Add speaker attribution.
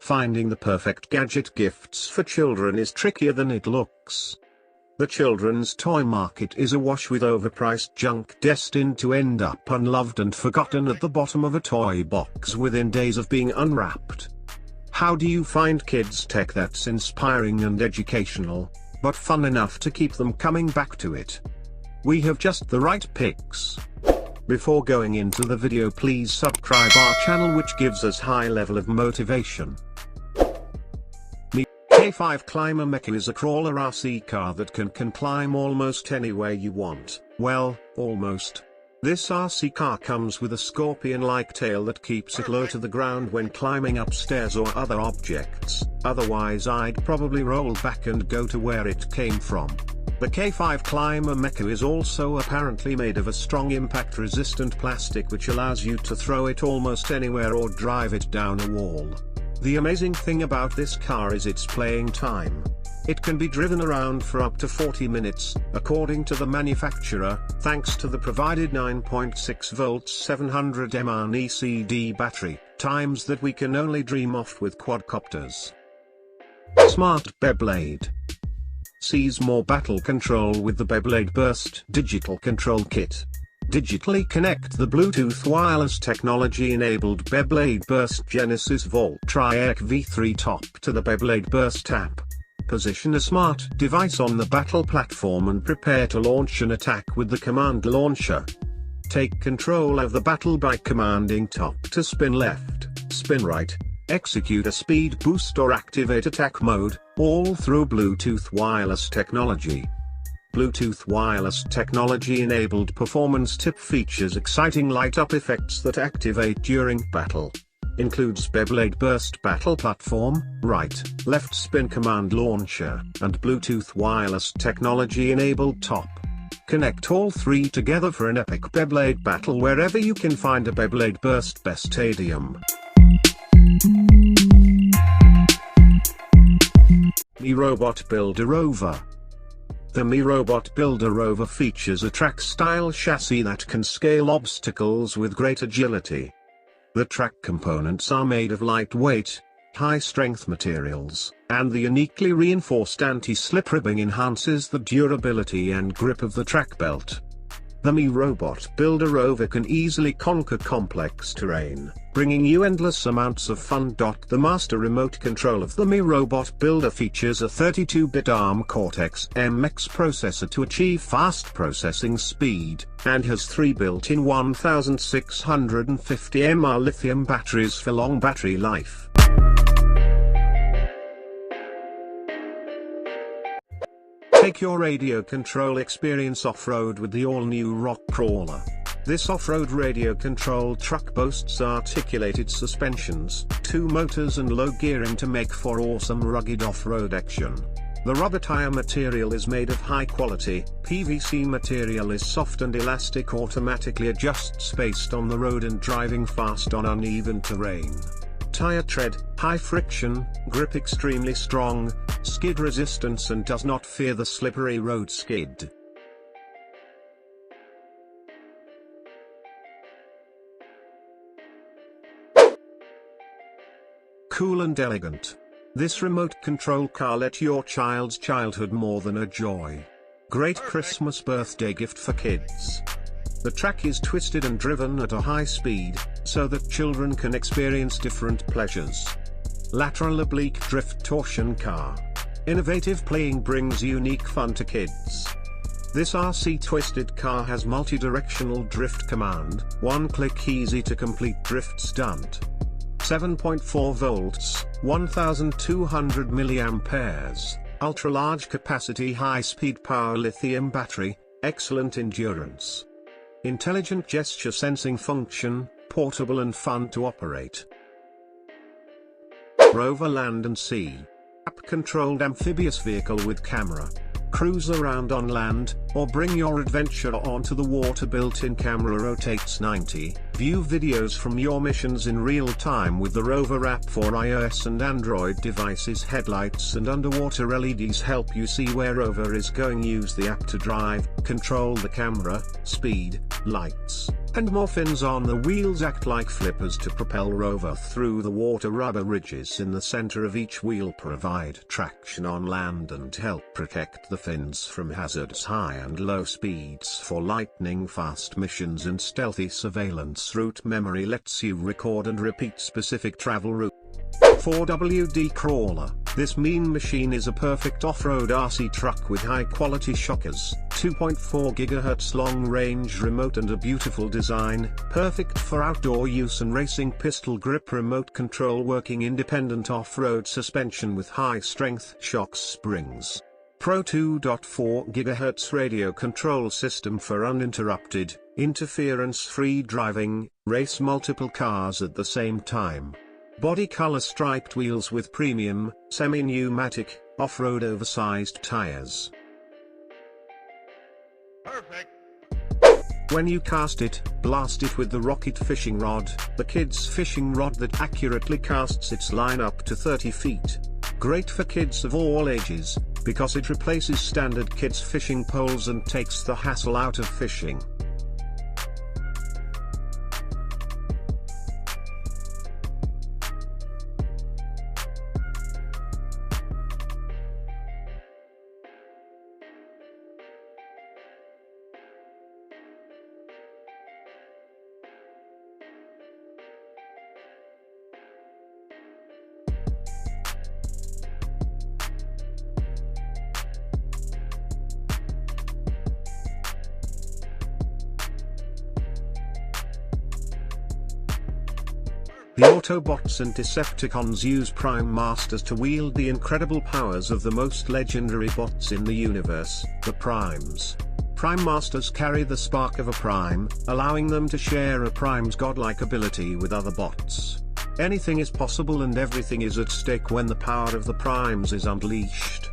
Speaker 1: Finding the perfect gadget gifts for children is trickier than it looks. The children's toy market is awash with overpriced junk destined to end up unloved and forgotten at the bottom of a toy box within days of being unwrapped. How do you find kids tech that's inspiring and educational, but fun enough to keep them coming back to it? We have just the right picks. Before going into the video, please subscribe our channel, which gives us high level of motivation. K5 Climber Mecha is a crawler RC car that can climb almost anywhere you want. Well, almost. This RC car comes with a scorpion-like tail that keeps it low to the ground when climbing up stairs or other objects, otherwise I'd probably roll back and go to where it came from. The K5 Climber Mecha is also apparently made of a strong impact-resistant plastic which allows you to throw it almost anywhere or drive it down a wall. The amazing thing about this car is its playing time. It can be driven around for up to 40 minutes, according to the manufacturer, thanks to the provided 9.6 volts 700 mAh ECD battery, times that we can only dream of with quadcopters. Smart BeyBlade. Seize more battle control with the BeyBlade Burst Digital Control Kit. Digitally connect the Bluetooth wireless technology-enabled BeyBlade Burst Genesis Volt Tri-Air V3 top to the BeyBlade Burst app. Position a smart device on the battle platform and prepare to launch an attack with the command launcher. Take control of the battle by commanding top to spin left, spin right, execute a speed boost or activate attack mode, all through Bluetooth wireless technology. Bluetooth wireless technology-enabled performance tip features exciting light-up effects that activate during battle. Includes BeyBlade Burst Battle Platform, right, left spin command launcher, and Bluetooth wireless technology-enabled top. Connect all three together for an epic BeyBlade battle wherever you can find a BeyBlade Burst Stadium. Mi Robot Builder Rover. The Mi Robot Builder Rover features a track-style chassis that can scale obstacles with great agility. The track components are made of lightweight, high-strength materials, and the uniquely reinforced anti-slip ribbing enhances the durability and grip of the track belt. The Mi Robot Builder Rover can easily conquer complex terrain, bringing you endless amounts of fun. The master remote control of the Mi Robot Builder features a 32-bit ARM Cortex-MX processor to achieve fast processing speed, and has 3 built-in 1650 mAh lithium batteries for long battery life. Take your radio control experience off-road with the all-new Rock Crawler. This off-road radio control truck boasts articulated suspensions, 2 motors and low gearing to make for awesome rugged off-road action. The rubber tire material is made of high-quality PVC material, is soft and elastic, automatically adjusts based on the road and driving fast on uneven terrain. Tire tread, high friction, grip extremely strong, skid resistance and does not fear the slippery road skid. Cool and elegant. This remote control car let your child's childhood more than a joy. Great Christmas birthday gift for kids. The track is twisted and driven at a high speed, so that children can experience different pleasures. Lateral oblique drift torsion car. Innovative playing brings unique fun to kids. This RC twisted car has multi-directional drift command, one-click easy to complete drift stunt. 7.4 volts, 1200 milliamperes, ultra-large capacity high-speed power lithium battery, excellent endurance. Intelligent gesture sensing function, portable and fun to operate. Rover Land and Sea. App-controlled amphibious vehicle with camera. Cruise around on land, or bring your adventure onto the water. Built-in camera rotates 90. View videos from your missions in real time with the Rover app for iOS and Android devices. Headlights and underwater LEDs help you see where Rover is going. Use the app to drive, control the camera, speed, lights, And more fins on the wheels act like flippers to propel Rover through the water. Rubber ridges in the center of each wheel provide traction on land and help protect the fins from hazards. High and low speeds for lightning-fast missions and stealthy surveillance. Route memory lets you record and repeat specific travel routes. 4WD Crawler. This mean machine is a perfect off-road RC truck with high-quality shockers, 2.4 GHz long-range remote and a beautiful design, perfect for outdoor use and racing. Pistol grip remote control, working independent off-road suspension with high-strength shock springs. Pro 2.4 GHz radio control system for uninterrupted, interference-free driving, race multiple cars at the same time. Body color striped wheels with premium, semi-pneumatic, off-road oversized tires.
Speaker 2: Perfect.
Speaker 1: When you cast it, blast it with the rocket fishing rod, the kids fishing rod that accurately casts its line up to 30 feet. Great for kids of all ages, because it replaces standard kids fishing poles and takes the hassle out of fishing. The Autobots and Decepticons use Prime Masters to wield the incredible powers of the most legendary bots in the universe, the Primes. Prime Masters carry the spark of a Prime, allowing them to share a Prime's godlike ability with other bots. Anything is possible and everything is at stake when the power of the Primes is unleashed.